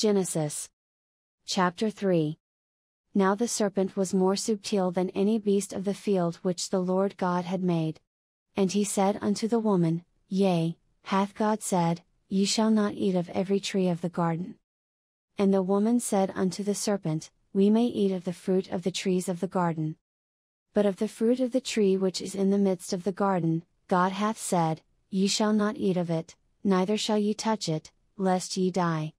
Genesis chapter 3. Now the serpent was more subtle than any beast of the field which the Lord God had made. And he said unto the woman, Yea, hath God said, Ye shall not eat of every tree of the garden? And the woman said unto the serpent, We may eat of the fruit of the trees of the garden. But of the fruit of the tree which is in the midst of the garden, God hath said, Ye shall not eat of it, neither shall ye touch it, lest ye die.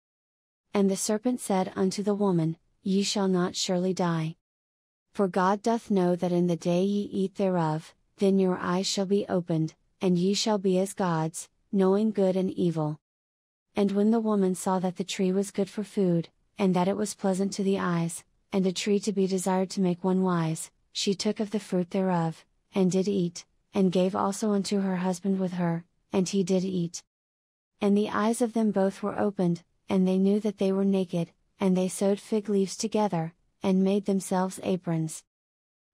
And the serpent said unto the woman, Ye shall not surely die. For God doth know that in the day ye eat thereof, then your eyes shall be opened, and ye shall be as gods, knowing good and evil. And when the woman saw that the tree was good for food, and that it was pleasant to the eyes, and a tree to be desired to make one wise, she took of the fruit thereof, and did eat, and gave also unto her husband with her, and he did eat. And the eyes of them both were opened, and they knew that they were naked, and they sewed fig leaves together, and made themselves aprons.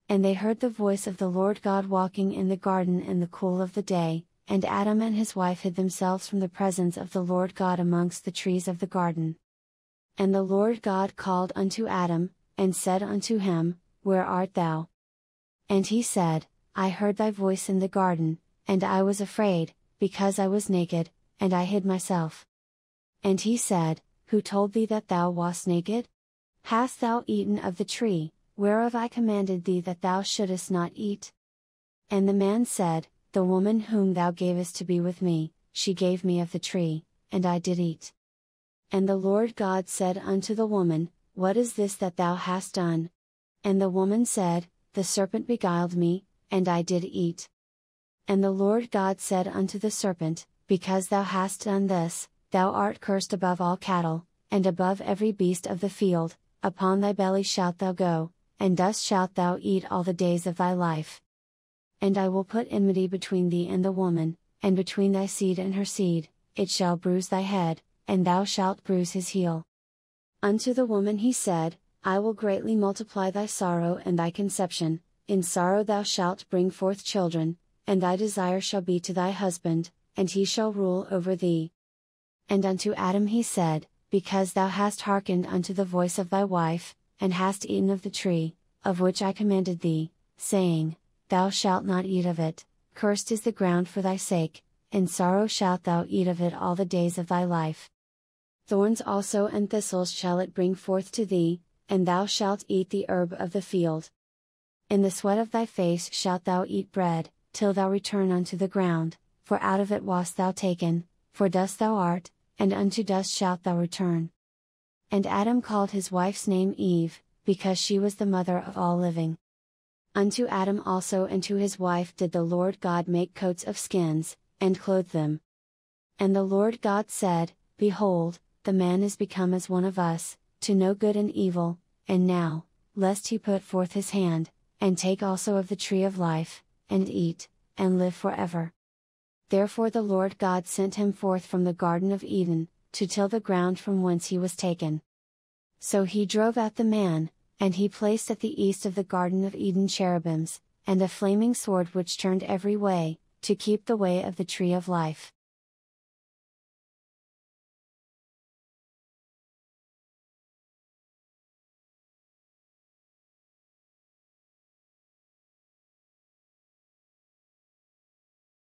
And they heard the voice of the Lord God walking in the garden in the cool of the day, and Adam and his wife hid themselves from the presence of the Lord God amongst the trees of the garden. And the Lord God called unto Adam, and said unto him, Where art thou? And he said, I heard thy voice in the garden, and I was afraid, because I was naked, and I hid myself. And he said, Who told thee that thou wast naked? Hast thou eaten of the tree, whereof I commanded thee that thou shouldest not eat? And the man said, The woman whom thou gavest to be with me, she gave me of the tree, and I did eat. And the Lord God said unto the woman, What is this that thou hast done? And the woman said, The serpent beguiled me, and I did eat. And the Lord God said unto the serpent, Because thou hast done this, thou art cursed above all cattle, and above every beast of the field, upon thy belly shalt thou go, and dust shalt thou eat all the days of thy life. And I will put enmity between thee and the woman, and between thy seed and her seed, it shall bruise thy head, and thou shalt bruise his heel. Unto the woman he said, I will greatly multiply thy sorrow and thy conception, in sorrow thou shalt bring forth children, and thy desire shall be to thy husband, and he shall rule over thee. And unto Adam he said, Because thou hast hearkened unto the voice of thy wife, and hast eaten of the tree, of which I commanded thee, saying, Thou shalt not eat of it, cursed is the ground for thy sake, in sorrow shalt thou eat of it all the days of thy life. Thorns also and thistles shall it bring forth to thee, and thou shalt eat the herb of the field. In the sweat of thy face shalt thou eat bread, till thou return unto the ground, for out of it wast thou taken, for dust thou art, and unto dust shalt thou return. And Adam called his wife's name Eve, because she was the mother of all living. Unto Adam also and to his wife did the Lord God make coats of skins, and clothe them. And the Lord God said, Behold, the man is become as one of us, to know good and evil, and now, lest he put forth his hand, and take also of the tree of life, and eat, and live forever. Therefore the Lord God sent him forth from the Garden of Eden, to till the ground from whence he was taken. So he drove out the man, and he placed at the east of the Garden of Eden cherubims, and a flaming sword which turned every way, to keep the way of the tree of life.